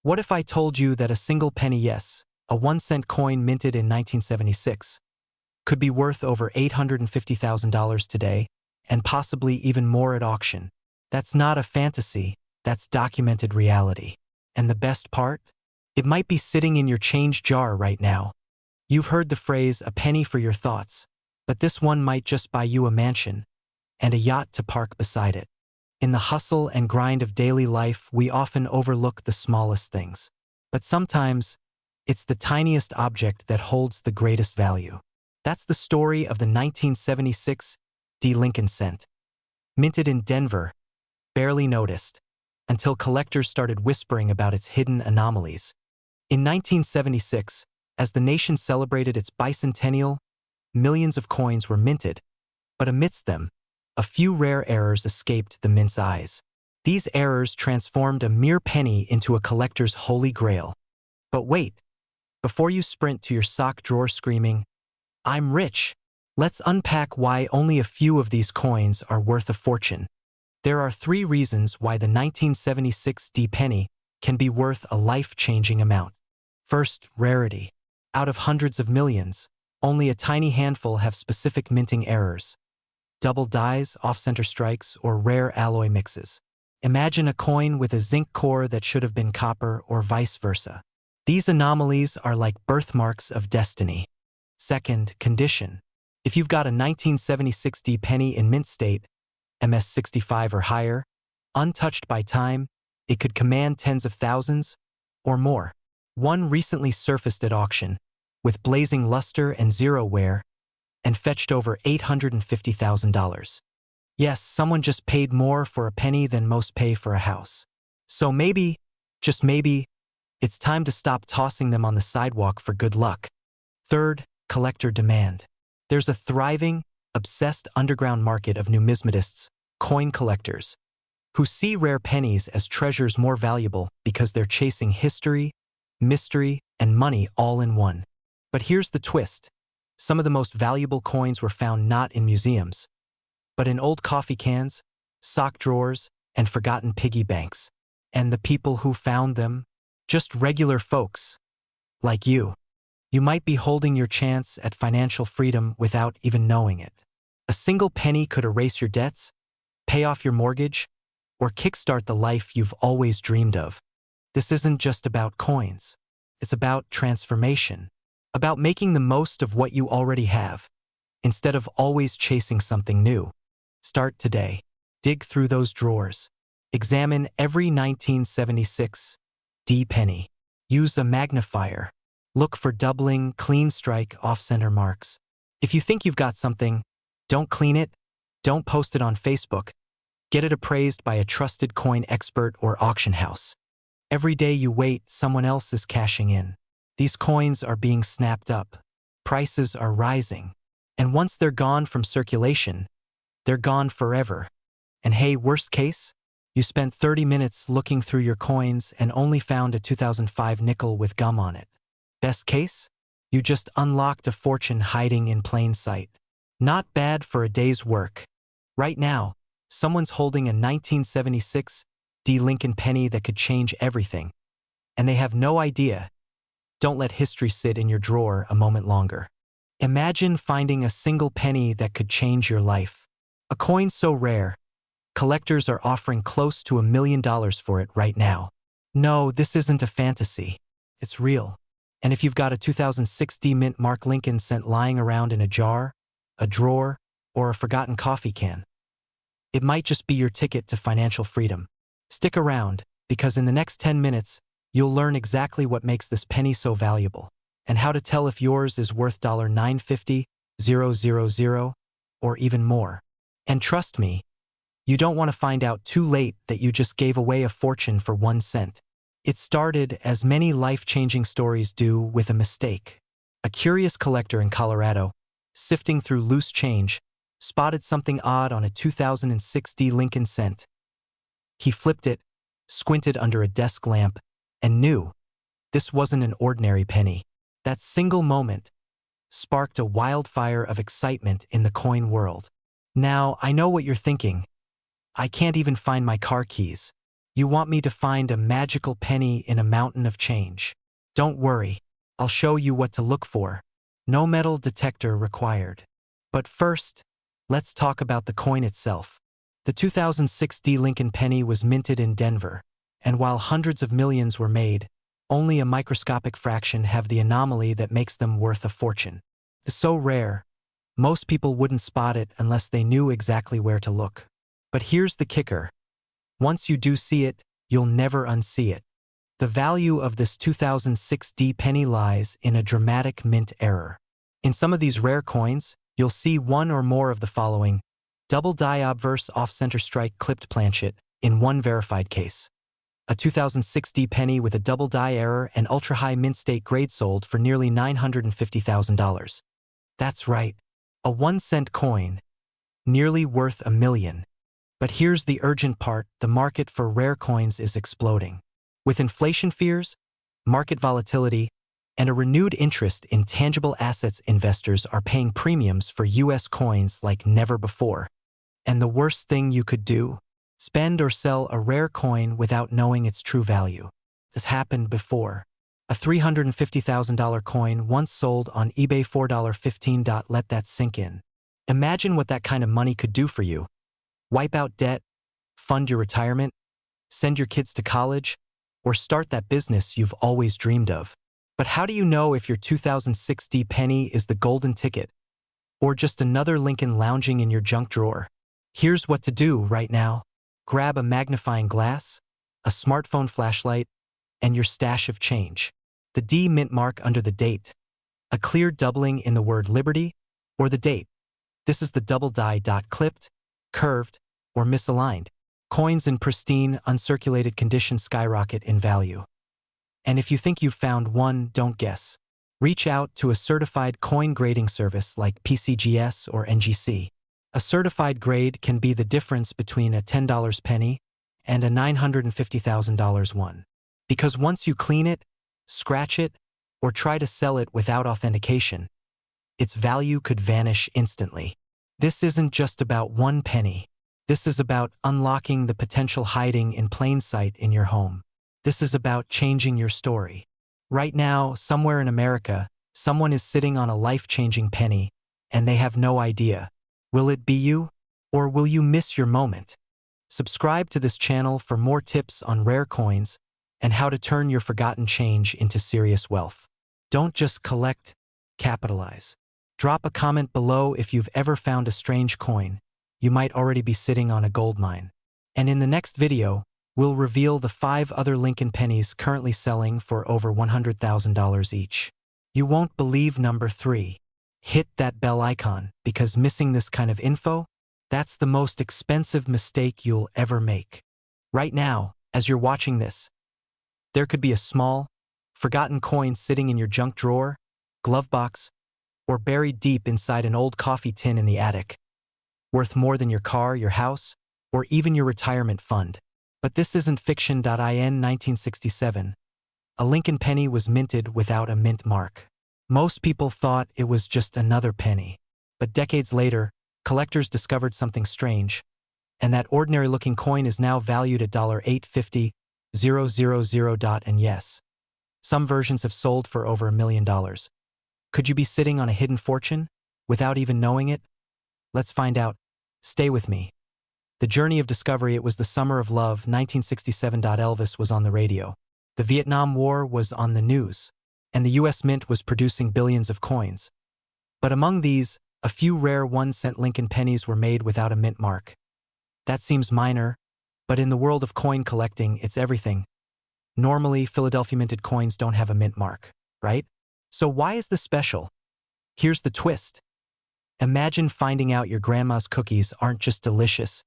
What if I told you that a single penny, yes, a 1-cent coin minted in 1976, could be worth over $850,000 today, and possibly even more at auction? That's not a fantasy, that's documented reality. And the best part? It might be sitting in your change jar right now. You've heard the phrase, a penny for your thoughts, but this one might just buy you a mansion and a yacht to park beside it. In the hustle and grind of daily life, we often overlook the smallest things. But sometimes, it's the tiniest object that holds the greatest value. That's the story of the 1976 D. Lincoln cent. Minted in Denver, barely noticed, until collectors started whispering about its hidden anomalies. In 1976, as the nation celebrated its bicentennial, millions of coins were minted, but amidst them, a few rare errors escaped the mint's eyes. These errors transformed a mere penny into a collector's holy grail. But wait, before you sprint to your sock drawer screaming, "I'm rich," let's unpack why only a few of these coins are worth a fortune. There are 3 reasons why the 1976 D penny can be worth a life-changing amount. First, rarity. Out of hundreds of millions, only a tiny handful have specific minting errors. Double dies, off-center strikes, or rare alloy mixes. Imagine a coin with a zinc core that should have been copper, or vice versa. These anomalies are like birthmarks of destiny. Second, condition. If you've got a 1976 D penny in mint state, MS65 or higher, untouched by time, it could command tens of thousands or more. One recently surfaced at auction, with blazing luster and zero wear, and fetched over $850,000. Yes, someone just paid more for a penny than most pay for a house. So maybe, just maybe, it's time to stop tossing them on the sidewalk for good luck. Third, collector demand. There's a thriving, obsessed underground market of numismatists, coin collectors, who see rare pennies as treasures more valuable because they're chasing history, mystery, and money all in one. But here's the twist. Some of the most valuable coins were found not in museums, but in old coffee cans, sock drawers, and forgotten piggy banks. And the people who found them? Just regular folks, like you. You might be holding your chance at financial freedom without even knowing it. A single penny could erase your debts, pay off your mortgage, or kickstart the life you've always dreamed of. This isn't just about coins. It's about transformation. About making the most of what you already have, instead of always chasing something new. Start today. Dig through those drawers. Examine every 1976 D penny. Use a magnifier. Look for doubling, clean strike, off-center marks. If you think you've got something, don't clean it, don't post it on Facebook. Get it appraised by a trusted coin expert or auction house. Every day you wait, someone else is cashing in. These coins are being snapped up. Prices are rising. And once they're gone from circulation, they're gone forever. And hey, worst case, you spent 30 minutes looking through your coins and only found a 2005 nickel with gum on it. Best case, you just unlocked a fortune hiding in plain sight. Not bad for a day's work. Right now, someone's holding a 1976 D. Lincoln penny that could change everything. And they have no idea. Don't let history sit in your drawer a moment longer. Imagine finding a single penny that could change your life. A coin so rare, collectors are offering close to $1 million for it right now. No, this isn't a fantasy. It's real. And if you've got a 2006 D Mint Mark Lincoln cent lying around in a jar, a drawer, or a forgotten coffee can, it might just be your ticket to financial freedom. Stick around, because in the next 10 minutes, you'll learn exactly what makes this penny so valuable, and how to tell if yours is worth $950,000 or even more. And trust me, you don't want to find out too late that you just gave away a fortune for 1 cent. It started, as many life-changing stories do, with a mistake. A curious collector in Colorado, sifting through loose change, spotted something odd on a 2006 D. Lincoln cent. He flipped it, squinted under a desk lamp, and knew this wasn't an ordinary penny. That single moment sparked a wildfire of excitement in the coin world. Now, I know what you're thinking. I can't even find my car keys. You want me to find a magical penny in a mountain of change. Don't worry, I'll show you what to look for. No metal detector required. But first, let's talk about the coin itself. The 2006 D Lincoln penny was minted in Denver, and while hundreds of millions were made, only a microscopic fraction have the anomaly that makes them worth a fortune. It's so rare, most people wouldn't spot it unless they knew exactly where to look. But here's the kicker. Once you do see it, you'll never unsee it. The value of this 2006 D penny lies in a dramatic mint error. In some of these rare coins, you'll see one or more of the following: double die obverse off-center strike clipped planchet in one verified case. A 2006 D penny with a double die error and ultra-high mint state grade sold for nearly $950,000. That's right, a 1-cent coin, nearly worth $1 million. But here's the urgent part: the market for rare coins is exploding. With inflation fears, market volatility, and a renewed interest in tangible assets, investors are paying premiums for U.S. coins like never before. And the worst thing you could do? Spend or sell a rare coin without knowing its true value. This happened before. A $350,000 coin once sold on eBay $4.15. Let that sink in. Imagine what that kind of money could do for you. Wipe out debt, fund your retirement, send your kids to college, or start that business you've always dreamed of. But how do you know if your 2006 D penny is the golden ticket, or just another Lincoln lounging in your junk drawer? Here's what to do right now. Grab a magnifying glass, a smartphone flashlight, and your stash of change. The D mint mark under the date, a clear doubling in the word liberty, or the date. This is the double die dot clipped, curved, or misaligned. Coins in pristine, uncirculated condition skyrocket in value. And if you think you've found one, don't guess. Reach out to a certified coin grading service like PCGS or NGC. A certified grade can be the difference between a $10 penny and a $950,000 one. Because once you clean it, scratch it, or try to sell it without authentication, its value could vanish instantly. This isn't just about one penny. This is about unlocking the potential hiding in plain sight in your home. This is about changing your story. Right now, somewhere in America, someone is sitting on a life-changing penny, and they have no idea. Will it be you? Or will you miss your moment? Subscribe to this channel for more tips on rare coins and how to turn your forgotten change into serious wealth. Don't just collect, capitalize. Drop a comment below if you've ever found a strange coin. You might already be sitting on a gold mine. And in the next video, we'll reveal the 5 other Lincoln pennies currently selling for over $100,000 each. You won't believe number 3. Hit that bell icon, because missing this kind of info, that's the most expensive mistake you'll ever make. Right now, as you're watching this, there could be a small, forgotten coin sitting in your junk drawer, glove box, or buried deep inside an old coffee tin in the attic, worth more than your car, your house, or even your retirement fund. But this isn't fiction. In 1967, a Lincoln penny was minted without a mint mark. Most people thought it was just another penny. But decades later, collectors discovered something strange, and that ordinary-looking coin is now valued at $850,000. And yes, some versions have sold for over $1 million. Could you be sitting on a hidden fortune without even knowing it? Let's find out. Stay with me. The journey of discovery. It was the summer of love, 1967. Elvis was on the radio. The Vietnam War was on the news, and the U.S. Mint was producing billions of coins. But among these, a few rare 1-cent Lincoln pennies were made without a mint mark. That seems minor, but in the world of coin collecting, it's everything. Normally, Philadelphia minted coins don't have a mint mark, right? So why is this special? Here's the twist. Imagine finding out your grandma's cookies aren't just delicious,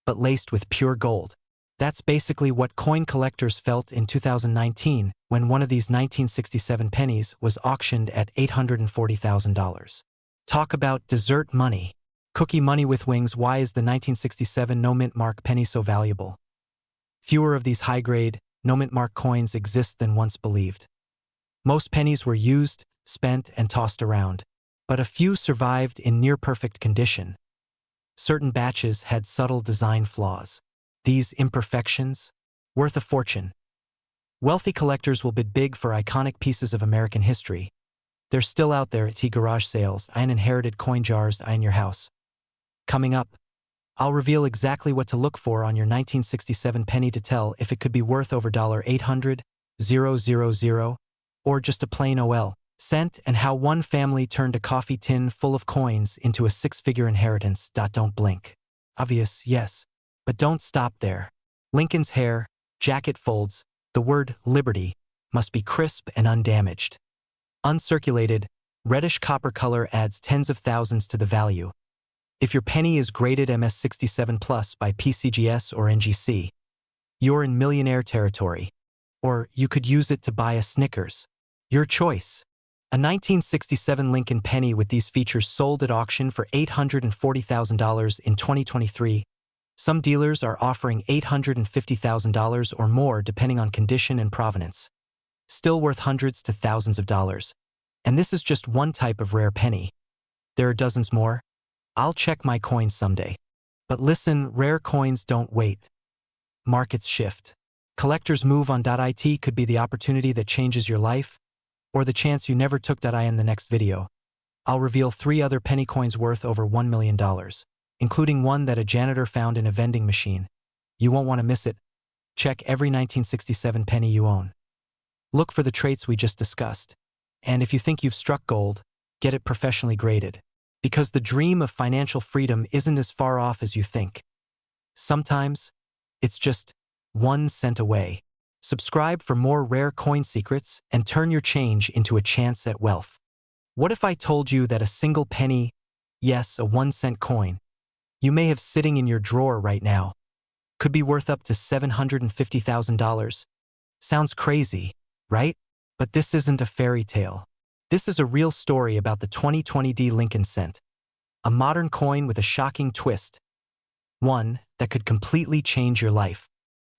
but laced with pure gold. That's basically what coin collectors felt in 2019 when one of these 1967 pennies was auctioned at $840,000. Talk about dessert money. Cookie money with wings. Why is the 1967 no mint mark penny so valuable? Fewer of these high-grade, no mint mark coins exist than once believed. Most pennies were used, spent, and tossed around, but a few survived in near-perfect condition. Certain batches had subtle design flaws. These imperfections, Worth a fortune. Wealthy collectors will bid big for iconic pieces of American history. They're still out there at garage sales, inherited coin jars in your house. Coming up, I'll reveal exactly what to look for on your 1967 penny to tell if it could be worth over $800,000 or just a plain OL cent, and how one family turned a coffee tin full of coins into a six-figure inheritance. Don't blink. Obvious, yes, but don't stop there. Lincoln's hair, jacket folds, the word liberty must be crisp and undamaged. Uncirculated, reddish copper color adds tens of thousands to the value. If your penny is graded MS67 Plus by PCGS or NGC, you're in millionaire territory. Or you could use it to buy a Snickers. Your choice. A 1967 Lincoln penny with these features sold at auction for $840,000 in 2023. Some dealers are offering $850,000 or more depending on condition and provenance. Still worth hundreds to thousands of dollars. And this is just one type of rare penny. There are dozens more. I'll check my coins someday. But listen, rare coins don't wait. Markets shift. Collectors move on. It could be the opportunity that changes your life, or the chance you never took. In the next video, I'll reveal 3 other penny coins worth over $1 million, including one that a janitor found in a vending machine. You won't want to miss it. Check every 1967 penny you own. Look for the traits we just discussed. And if you think you've struck gold, get it professionally graded. Because the dream of financial freedom isn't as far off as you think. Sometimes, it's just 1 cent away. Subscribe for more rare coin secrets and turn your change into a chance at wealth. What if I told you that a single penny, yes, a 1-cent coin, you may have sitting in your drawer right now, could be worth up to $750,000? Sounds crazy, right? But this isn't a fairy tale. This is a real story about the 2020 Lincoln cent, a modern coin with a shocking twist, one that could completely change your life.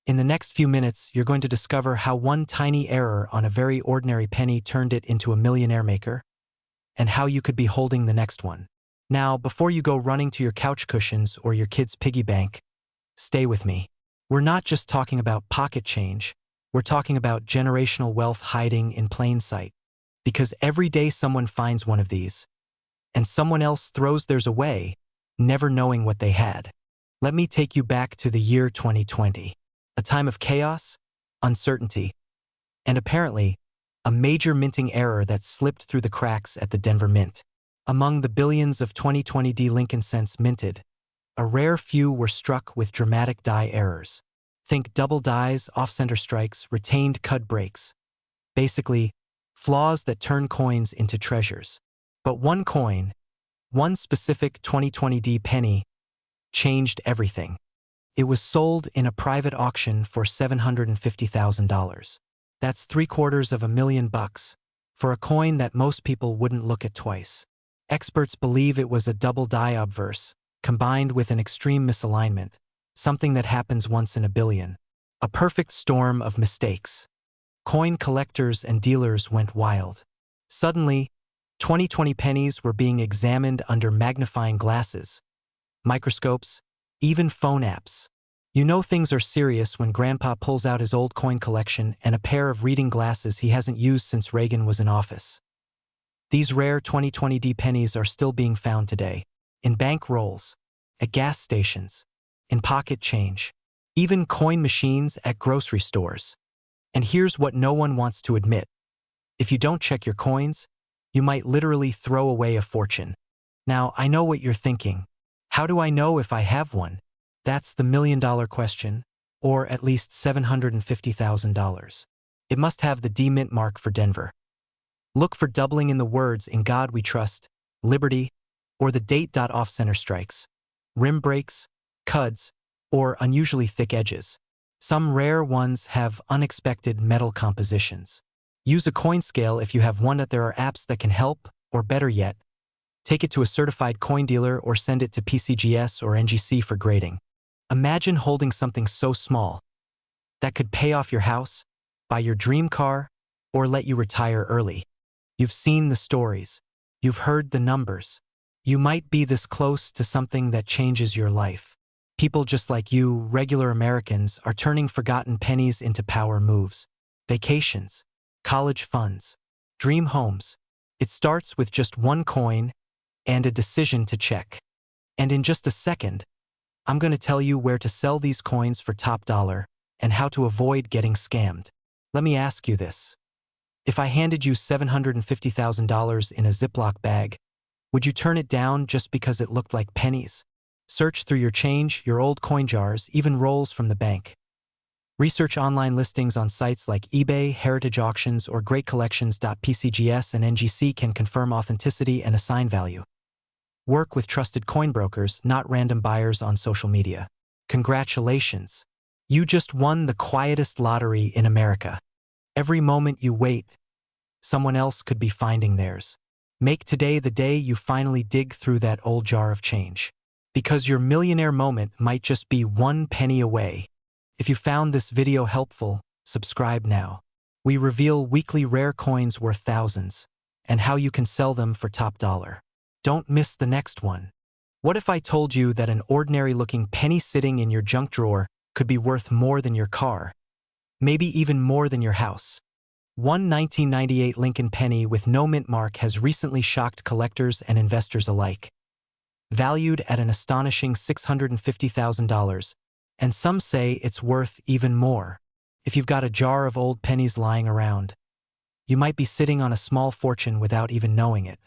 In the next few minutes, you're going to discover how one tiny error on a very ordinary penny turned it into a millionaire maker, and how you could be holding the next one. Now, before you go running to your couch cushions or your kid's piggy bank, stay with me. We're not just talking about pocket change, we're talking about generational wealth hiding in plain sight. Because every day someone finds one of these, and someone else throws theirs away, never knowing what they had. Let me take you back to the year 2020, a time of chaos, uncertainty, and apparently, a major minting error that slipped through the cracks at the Denver Mint. Among the billions of 2020 Lincoln cents minted, a rare few were struck with dramatic die errors. Think double dies, off-center strikes, retained cud breaks. Basically, flaws that turn coins into treasures. But one coin, one specific 2020 penny, changed everything. It was sold in a private auction for $750,000. That's $750,000 for a coin that most people wouldn't look at twice. Experts believe it was a double die obverse, combined with an extreme misalignment, something that happens once in a billion. A perfect storm of mistakes. Coin collectors and dealers went wild. Suddenly, 2020 pennies were being examined under magnifying glasses, microscopes, even phone apps. You know things are serious when Grandpa pulls out his old coin collection and a pair of reading glasses he hasn't used since Reagan was in office. These rare 2020 pennies are still being found today, in bank rolls, at gas stations, in pocket change, even coin machines at grocery stores. And here's what no one wants to admit. If you don't check your coins, you might literally throw away a fortune. Now, I know what you're thinking. How do I know if I have one? That's the million-dollar question, or at least $750,000. It must have the D Mint mark for Denver. Look for doubling in the words "In God We Trust," "Liberty," or the date. Off-center strikes, rim breaks, cuds, or unusually thick edges. Some rare ones have unexpected metal compositions. Use a coin scale if you have one. There are apps that can help, or better yet, take it to a certified coin dealer or send it to PCGS or NGC for grading. Imagine holding something so small that could pay off your house, buy your dream car, or let you retire early. You've seen the stories. You've heard the numbers. You might be this close to something that changes your life. People just like you, regular Americans, are turning forgotten pennies into power moves. Vacations, college funds, dream homes. It starts with just one coin and a decision to check. And in just a second, I'm going to tell you where to sell these coins for top dollar and how to avoid getting scammed. Let me ask you this. If I handed you $750,000 in a Ziploc bag, would you turn it down just because it looked like pennies? Search through your change, your old coin jars, even rolls from the bank. Research online listings on sites like eBay, Heritage Auctions, or GreatCollections.pcgs and NGC can confirm authenticity and assign value. Work with trusted coin brokers, not random buyers on social media. Congratulations! You just won the quietest lottery in America. Every moment you wait, someone else could be finding theirs. Make today the day you finally dig through that old jar of change. Because your millionaire moment might just be one penny away. If you found this video helpful, subscribe now. We reveal weekly rare coins worth thousands and how you can sell them for top dollar. Don't miss the next one. What if I told you that an ordinary-looking penny sitting in your junk drawer could be worth more than your car? Maybe even more than your house. One 1998 Lincoln penny with no mint mark has recently shocked collectors and investors alike. Valued at an astonishing $650,000, and some say it's worth even more. If you've got a jar of old pennies lying around, you might be sitting on a small fortune without even knowing it.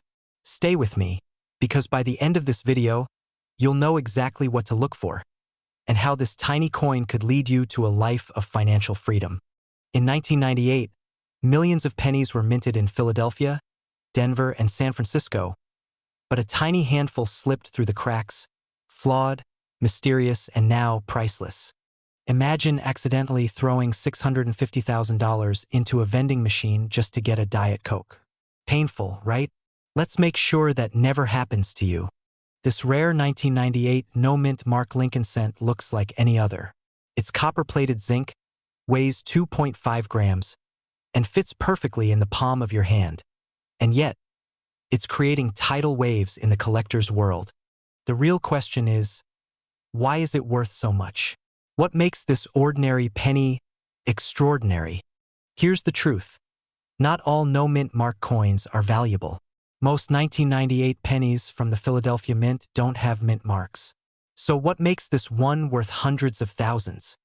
Stay with me, because by the end of this video, you'll know exactly what to look for and how this tiny coin could lead you to a life of financial freedom. In 1998, millions of pennies were minted in Philadelphia, Denver, and San Francisco, but a tiny handful slipped through the cracks, flawed, mysterious, and now priceless. Imagine accidentally throwing $650,000 into a vending machine just to get a Diet Coke. Painful, right? Let's make sure that never happens to you. This rare 1998 no-mint mark Lincoln cent looks like any other. It's copper-plated zinc, weighs 2.5 grams, and fits perfectly in the palm of your hand. And yet, it's creating tidal waves in the collector's world. The real question is, why is it worth so much? What makes this ordinary penny extraordinary? Here's the truth. Not all no-mint mark coins are valuable. Most 1998 pennies from the Philadelphia Mint don't have mint marks. So what makes this one worth hundreds of thousands?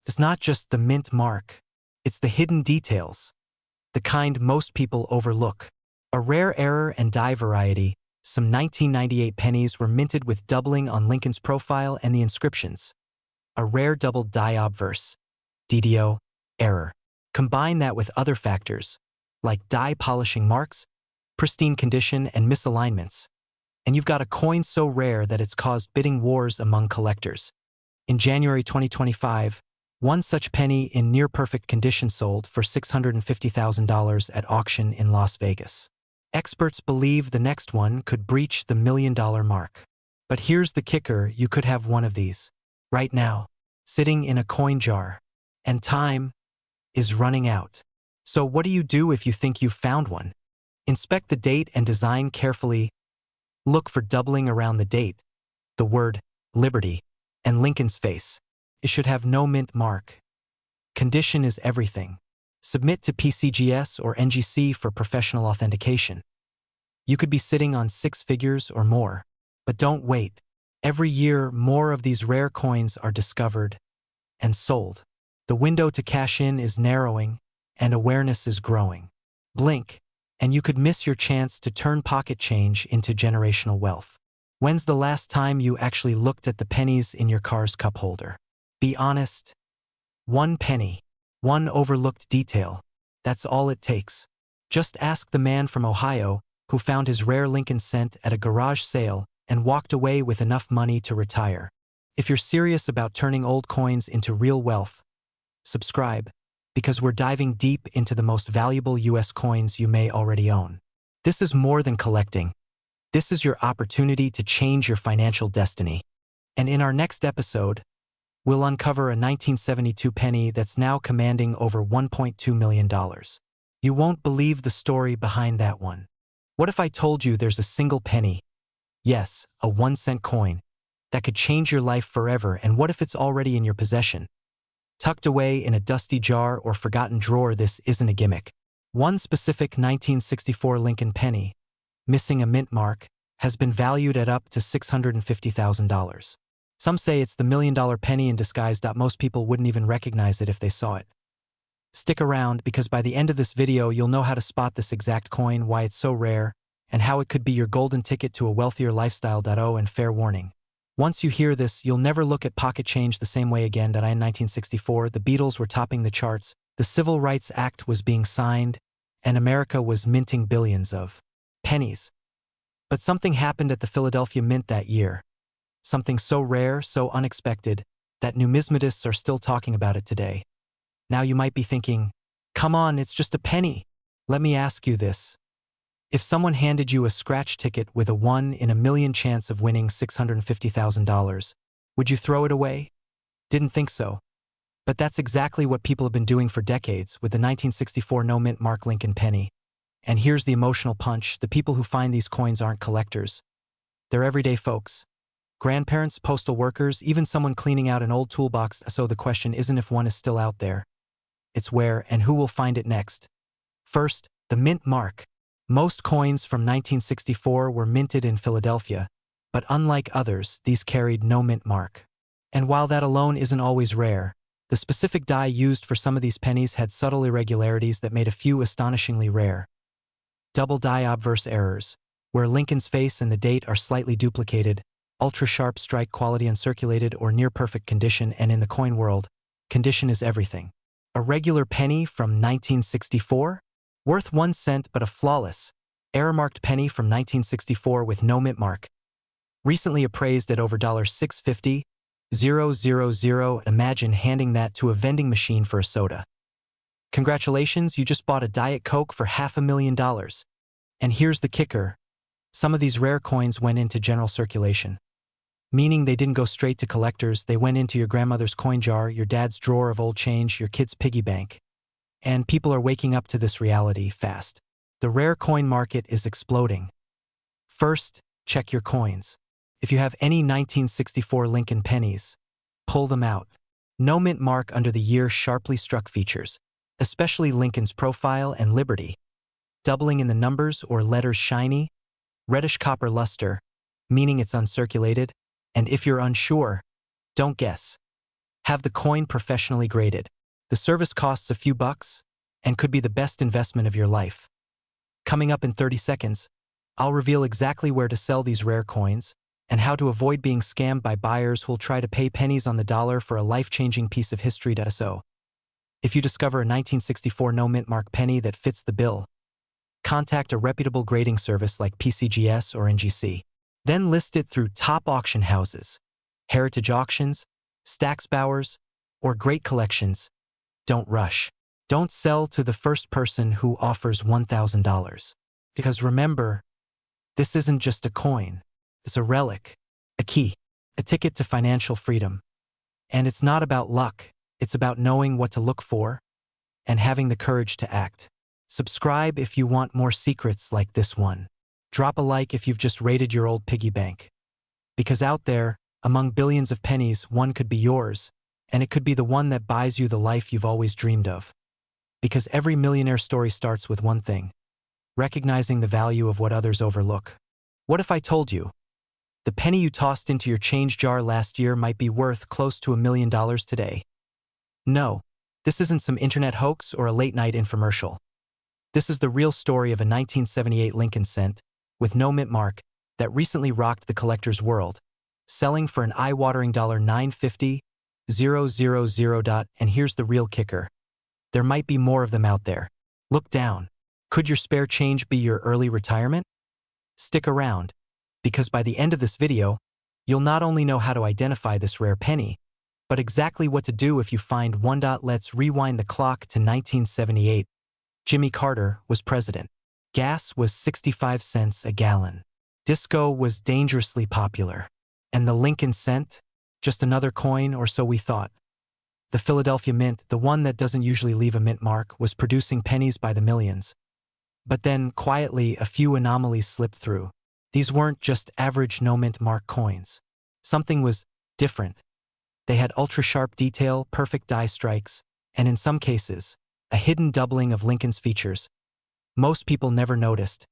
It's not just the mint mark. It's the hidden details, the kind most people overlook. A rare error and die variety, some 1998 pennies were minted with doubling on Lincoln's profile and the inscriptions. A rare double die obverse, DDO, error. Combine that with other factors, like die polishing marks, pristine condition, and misalignments, and you've got a coin so rare that it's caused bidding wars among collectors. In January 2025, one such penny in near-perfect condition sold for $650,000 at auction in Las Vegas. Experts believe the next one could breach the $1 million mark. But here's the kicker, you could have one of these right now, sitting in a coin jar, and time is running out. So what do you do if you think you've found one? Inspect the date and design carefully. Look for doubling around the date, the word Liberty, and Lincoln's face. It should have no mint mark. Condition is everything. Submit to PCGS or NGC for professional authentication. You could be sitting on 6 figures or more. But don't wait. Every year, more of these rare coins are discovered and sold. The window to cash in is narrowing, and awareness is growing. Blink, and you could miss your chance to turn pocket change into generational wealth. When's the last time you actually looked at the pennies in your car's cup holder? Be honest. One penny, one overlooked detail. That's all it takes. Just ask the man from Ohio who found his rare Lincoln cent at a garage sale and walked away with enough money to retire. If you're serious about turning old coins into real wealth, subscribe, because we're diving deep into the most valuable US coins you may already own. This is more than collecting. This is your opportunity to change your financial destiny. And in our next episode, we'll uncover a 1972 penny that's now commanding over $1.2 million. You won't believe the story behind that one. What if I told you there's a single penny, yes, a 1-cent coin, that could change your life forever, and what if it's already in your possession? Tucked away in a dusty jar or forgotten drawer, this isn't a gimmick. One specific 1964 Lincoln penny, missing a mint mark, has been valued at up to $650,000. Some say it's the $1,000,000 penny in disguise. Most people wouldn't even recognize it if they saw it. Stick around, because by the end of this video you'll know how to spot this exact coin, why it's so rare, and how it could be your golden ticket to a wealthier lifestyle. Oh, and fair warning. Once you hear this, you'll never look at pocket change the same way again. In 1964, the Beatles were topping the charts, the Civil Rights Act was being signed, and America was minting billions of pennies. But something happened at the Philadelphia Mint that year. Something so rare, so unexpected, that numismatists are still talking about it today. Now you might be thinking, come on, it's just a penny. Let me ask you this. If someone handed you a scratch ticket with a 1 in a million chance of winning $650,000, would you throw it away? Didn't think so. But that's exactly what people have been doing for decades with the 1964 no-mint mark Lincoln penny. And here's the emotional punch: the people who find these coins aren't collectors. They're everyday folks. Grandparents, postal workers, even someone cleaning out an old toolbox. So the question isn't if one is still out there. It's where and who will find it next. First, the mint mark. Most coins from 1964 were minted in Philadelphia, but unlike others, these carried no mint mark. And while that alone isn't always rare, the specific die used for some of these pennies had subtle irregularities that made a few astonishingly rare. Double die obverse errors, where Lincoln's face and the date are slightly duplicated, ultra-sharp strike quality, uncirculated or near-perfect condition. And in the coin world, condition is everything. A regular penny from 1964? Worth 1 cent but a flawless, error-marked penny from 1964 with no mint mark. Recently appraised at over $650,000. Imagine handing that to a vending machine for a soda. Congratulations, you just bought a Diet Coke for $500,000. And here's the kicker. Some of these rare coins went into general circulation. Meaning they didn't go straight to collectors, they went into your grandmother's coin jar, your dad's drawer of old change, your kid's piggy bank. And people are waking up to this reality fast. The rare coin market is exploding. First, check your coins. If you have any 1964 Lincoln pennies, pull them out. No mint mark under the year sharply struck features, especially Lincoln's profile and Liberty. Doubling in the numbers or letters shiny, reddish copper luster, meaning it's uncirculated. And if you're unsure, don't guess. Have the coin professionally graded. The service costs a few bucks and could be the best investment of your life. Coming up in 30 seconds, I'll reveal exactly where to sell these rare coins and how to avoid being scammed by buyers who'll try to pay pennies on the dollar for a life-changing piece of history. So, if you discover a 1964 no-mint mark penny that fits the bill, contact a reputable grading service like PCGS or NGC. Then list it through top auction houses, Heritage Auctions, Stack's Bowers, or Great Collections. Don't rush. Don't sell to the first person who offers $1,000. Because remember, this isn't just a coin. It's a relic, a key, a ticket to financial freedom. And it's not about luck. It's about knowing what to look for and having the courage to act. Subscribe if you want more secrets like this one. Drop a like if you've just raided your old piggy bank. Because out there, among billions of pennies, one could be yours. And it could be the one that buys you the life you've always dreamed of. Because every millionaire story starts with one thing: recognizing the value of what others overlook. What if I told you the penny you tossed into your change jar last year might be worth close to $1 million today? No, this isn't some internet hoax or a late-night infomercial. This is the real story of a 1978 Lincoln cent with no mint mark that recently rocked the collector's world, selling for an eye-watering $950,000. And here's the real kicker. There might be more of them out there. Look down. Could your spare change be your early retirement? Stick around, because by the end of this video, you'll not only know how to identify this rare penny, but exactly what to do if you find one. Let's rewind the clock to 1978. Jimmy Carter was president. Gas was 65 cents a gallon. Disco was dangerously popular. And the Lincoln cent? Just another coin, or so we thought. The Philadelphia Mint, the one that doesn't usually leave a mint mark, was producing pennies by the millions. But then, quietly, a few anomalies slipped through. These weren't just average no-mint mark coins. Something was different. They had ultra-sharp detail, perfect die strikes, and in some cases, a hidden doubling of Lincoln's features. Most people never noticed,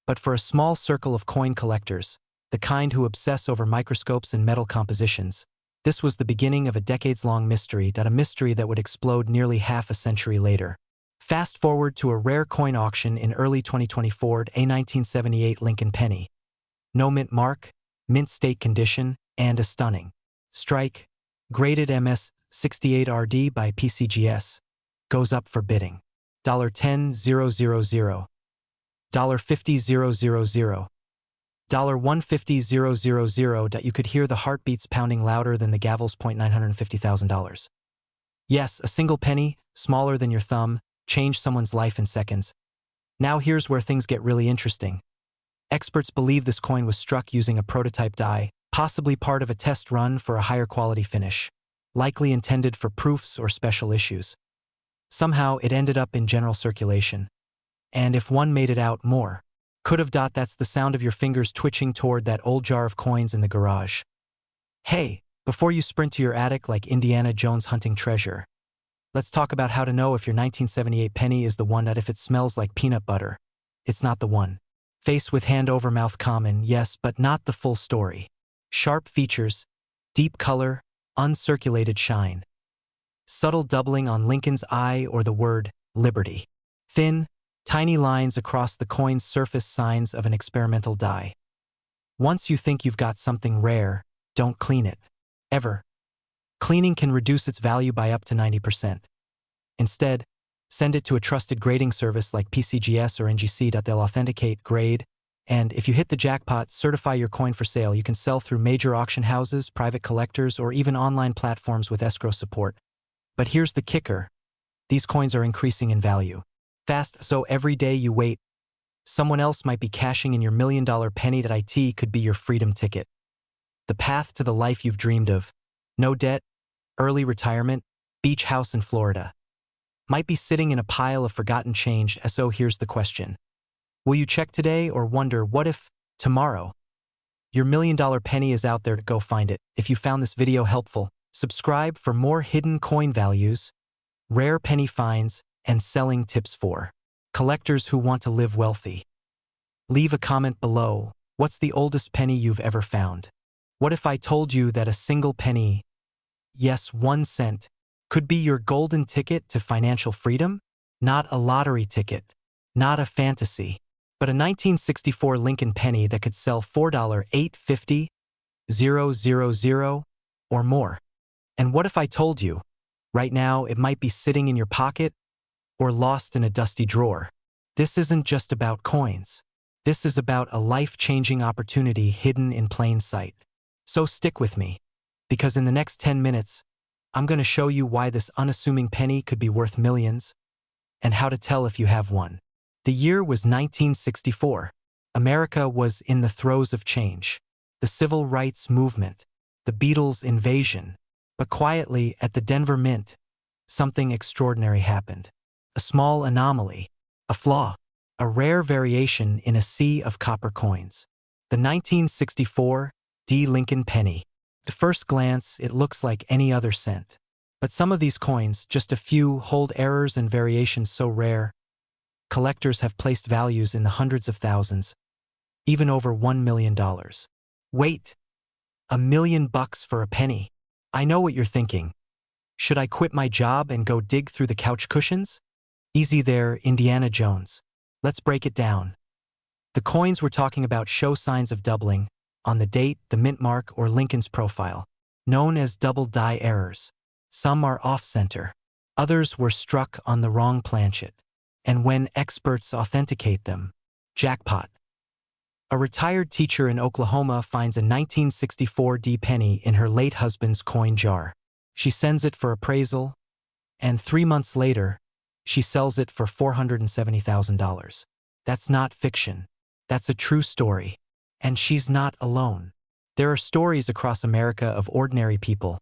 but for a small circle of coin collectors, the kind who obsess over microscopes and metal compositions, this was the beginning of a decades-long mystery, a mystery that would explode nearly half a century later. Fast forward to a rare coin auction in early 2024, a 1978 Lincoln penny. No mint mark, mint state condition, and a stunning strike, graded MS 68RD by PCGS, goes up for bidding. $10,000, $50,000, $150,000. You could hear the heartbeats pounding louder than the gavels. $950,000. Yes, a single penny, smaller than your thumb, changed someone's life in seconds. Now here's where things get really interesting. Experts believe this coin was struck using a prototype die, possibly part of a test run for a higher quality finish, likely intended for proofs or special issues. Somehow it ended up in general circulation. And if one made it out, more could have. That's the sound of your fingers twitching toward that old jar of coins in the garage. Hey, before you sprint to your attic like Indiana Jones hunting treasure, let's talk about how to know if your 1978 penny is the one. That if it smells like peanut butter, it's not the one. Face with hand over mouth common, yes, but not the full story. Sharp features, deep color, uncirculated shine. Subtle doubling on Lincoln's eye or the word liberty. Thin, tiny lines across the coin's surface, signs of an experimental die. Once you think you've got something rare, don't clean it. Ever. Cleaning can reduce its value by up to 90%. Instead, send it to a trusted grading service like PCGS or NGC. They'll authenticate, grade, and if you hit the jackpot, certify your coin for sale. You can sell through major auction houses, private collectors, or even online platforms with escrow support. But here's the kicker. These coins are increasing in value fast, so every day you wait, someone else might be cashing in your $1,000,000 penny. That IT could be your freedom ticket. The path to the life you've dreamed of. No debt, early retirement, beach house in Florida. Might be sitting in a pile of forgotten change. So here's the question. Will you check today or wonder what if tomorrow? Your $1,000,000 penny is out there. To go find it. If you found this video helpful, subscribe for more hidden coin values, rare penny finds, and selling tips for collectors who want to live wealthy. Leave a comment below. What's the oldest penny you've ever found? What if I told you that a single penny, yes, 1 cent, could be your golden ticket to financial freedom? Not a lottery ticket, not a fantasy, but a 1964 Lincoln penny that could sell $4,850,000 or more. And what if I told you, right now it might be sitting in your pocket or lost in a dusty drawer? This isn't just about coins. This is about a life-changing opportunity hidden in plain sight. So stick with me, because in the next 10 minutes, I'm going to show you why this unassuming penny could be worth millions, and how to tell if you have one. The year was 1964. America was in the throes of change. The civil rights movement, the Beatles' invasion. But quietly, at the Denver Mint, something extraordinary happened. A small anomaly, a flaw, a rare variation in a sea of copper coins. The 1964 D. Lincoln penny. At first glance, it looks like any other cent. But some of these coins, just a few, hold errors and variations so rare, collectors have placed values in the hundreds of thousands, even over $1 million. Wait, $1 million for a penny? I know what you're thinking. Should I quit my job and go dig through the couch cushions? Easy there, Indiana Jones. Let's break it down. The coins we're talking about show signs of doubling on the date, the mint mark, or Lincoln's profile, known as double die errors. Some are off-center. Others were struck on the wrong planchet. And when experts authenticate them, jackpot. A retired teacher in Oklahoma finds a 1964 D penny in her late husband's coin jar. She sends it for appraisal, and 3 months later, she sells it for $470,000. That's not fiction. That's a true story. And she's not alone. There are stories across America of ordinary people,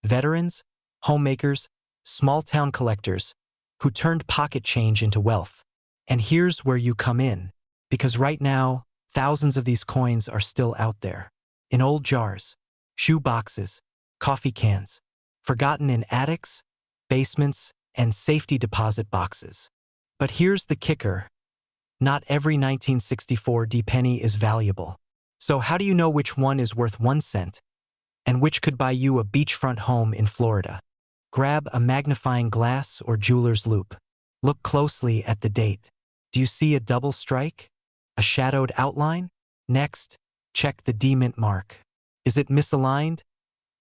veterans, homemakers, small-town collectors, who turned pocket change into wealth. And here's where you come in, because right now, thousands of these coins are still out there, in old jars, shoe boxes, coffee cans, forgotten in attics, basements, and safety deposit boxes. But here's the kicker. Not every 1964 penny is valuable. So how do you know which one is worth 1 cent and which could buy you a beachfront home in Florida? Grab a magnifying glass or jeweler's loupe. Look closely at the date. Do you see a double strike? A shadowed outline? Next, check the D-mint mark. Is it misaligned,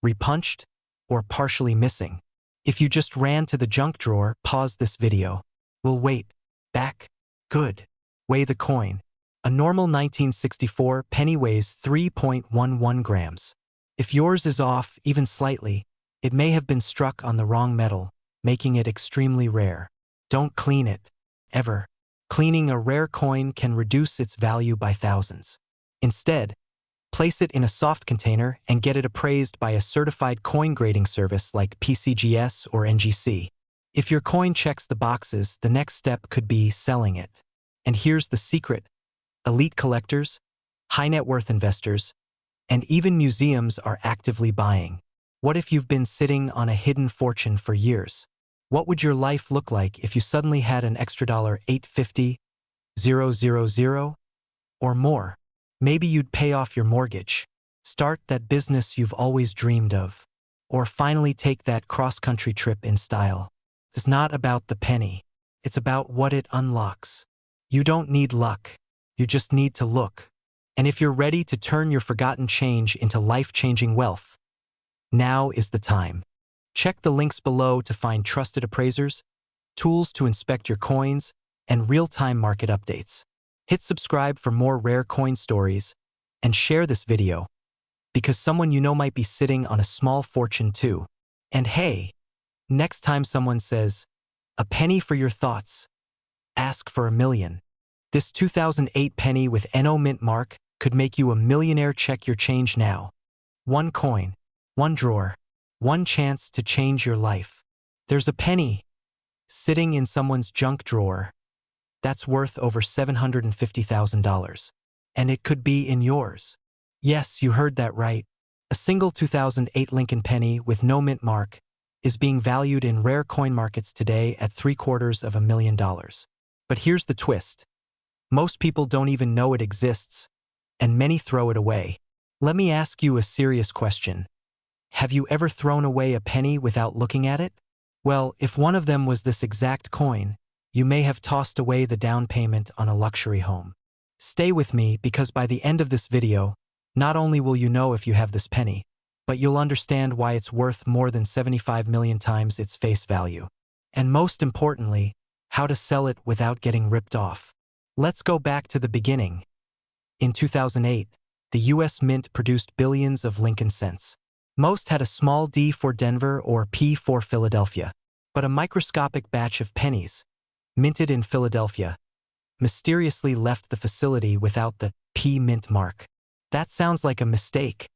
repunched, or partially missing? If you just ran to the junk drawer, pause this video. We'll wait. Back? Good. Weigh the coin. A normal 1964 penny weighs 3.11 grams. If yours is off, even slightly, it may have been struck on the wrong metal, making it extremely rare. Don't clean it. Ever. Cleaning a rare coin can reduce its value by thousands. Instead, place it in a soft container and get it appraised by a certified coin grading service like PCGS or NGC. If your coin checks the boxes, the next step could be selling it. And here's the secret. Elite collectors, high net worth investors, and even museums are actively buying. What if you've been sitting on a hidden fortune for years? What would your life look like if you suddenly had an extra $850,000 or more? Maybe you'd pay off your mortgage, start that business you've always dreamed of, or finally take that cross-country trip in style. It's not about the penny. It's about what it unlocks. You don't need luck. You just need to look. And if you're ready to turn your forgotten change into life-changing wealth, now is the time. Check the links below to find trusted appraisers, tools to inspect your coins, and real-time market updates. Hit subscribe for more rare coin stories, and share this video, because someone you know might be sitting on a small fortune too. And hey, next time someone says, "A penny for your thoughts," ask for $1 million. This 2008 penny with NO mint mark could make you a millionaire. Check your change now. One coin, one drawer, one chance to change your life. There's a penny sitting in someone's junk drawer that's worth over $750,000. And it could be in yours. Yes, you heard that right. A single 2008 Lincoln penny with no mint mark is being valued in rare coin markets today at $750,000. But here's the twist. Most people don't even know it exists, and many throw it away. Let me ask you a serious question. Have you ever thrown away a penny without looking at it? Well, if one of them was this exact coin, you may have tossed away the down payment on a luxury home. Stay with me, because by the end of this video, not only will you know if you have this penny, but you'll understand why it's worth more than 75 million times its face value. And most importantly, how to sell it without getting ripped off. Let's go back to the beginning. In 2008, the U.S. Mint produced billions of Lincoln cents. Most had a small D for Denver or P for Philadelphia, but a microscopic batch of pennies, minted in Philadelphia, mysteriously left the facility without the P mint mark. That sounds like a mistake,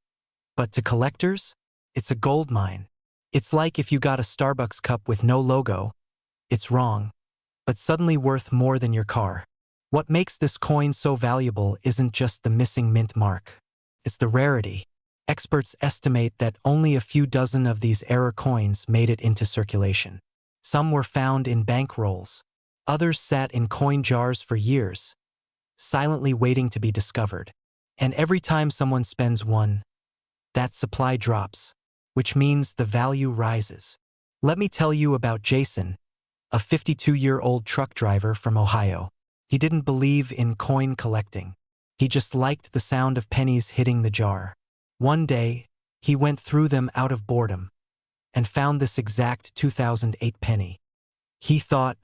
but to collectors, it's a gold mine. It's like if you got a Starbucks cup with no logo. It's wrong, but suddenly worth more than your car. What makes this coin so valuable isn't just the missing mint mark. It's the rarity. Experts estimate that only a few dozen of these error coins made it into circulation. Some were found in bank rolls. Others sat in coin jars for years, silently waiting to be discovered. And every time someone spends one, that supply drops, which means the value rises. Let me tell you about Jason, a 52-year-old truck driver from Ohio. He didn't believe in coin collecting. He just liked the sound of pennies hitting the jar. One day, he went through them out of boredom and found this exact 2008 penny. He thought,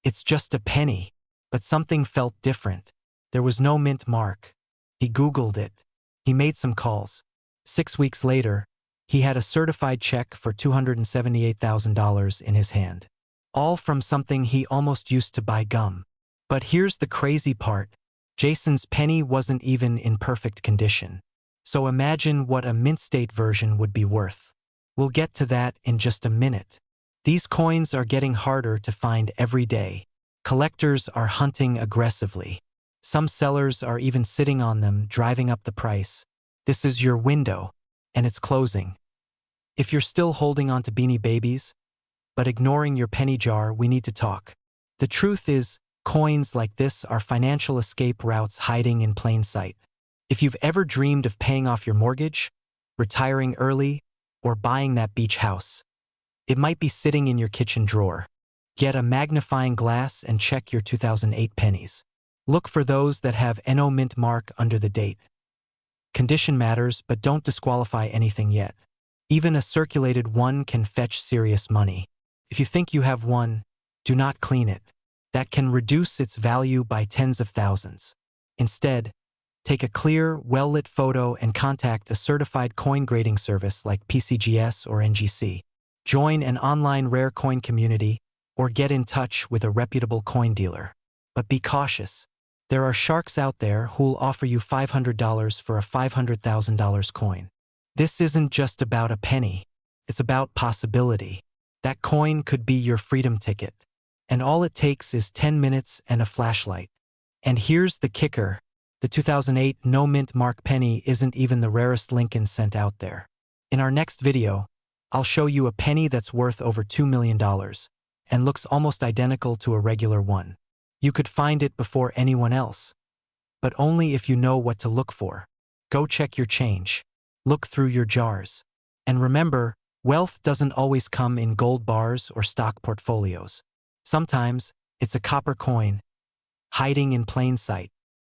it's just a penny, but something felt different. There was no mint mark. He Googled it. He made some calls. 6 weeks later, he had a certified check for $278,000 in his hand. All from something he almost used to buy gum. But here's the crazy part. Jason's penny wasn't even in perfect condition. So imagine what a mint state version would be worth. We'll get to that in just a minute. These coins are getting harder to find every day. Collectors are hunting aggressively. Some sellers are even sitting on them, driving up the price. This is your window. and it's closing. If you're still holding on to Beanie Babies, but ignoring your penny jar, we need to talk. The truth is, coins like this are financial escape routes hiding in plain sight. If you've ever dreamed of paying off your mortgage, retiring early, or buying that beach house, it might be sitting in your kitchen drawer. Get a magnifying glass and check your 2008 pennies. Look for those that have NO mint mark under the date. Condition matters, but don't disqualify anything yet. Even a circulated one can fetch serious money. If you think you have one, do not clean it. That can reduce its value by tens of thousands. Instead, take a clear, well-lit photo and contact a certified coin grading service like PCGS or NGC. Join an online rare coin community or get in touch with a reputable coin dealer. But be cautious. There are sharks out there who'll offer you $500 for a $500,000 coin. This isn't just about a penny. It's about possibility. That coin could be your freedom ticket. And all it takes is 10 minutes and a flashlight. And here's the kicker. The 2008 no mint mark penny isn't even the rarest Lincoln cent out there. In our next video, I'll show you a penny that's worth over $2 million and looks almost identical to a regular one. You could find it before anyone else, but only if you know what to look for. Go check your change. Look through your jars. And remember, wealth doesn't always come in gold bars or stock portfolios. Sometimes, it's a copper coin, hiding in plain sight.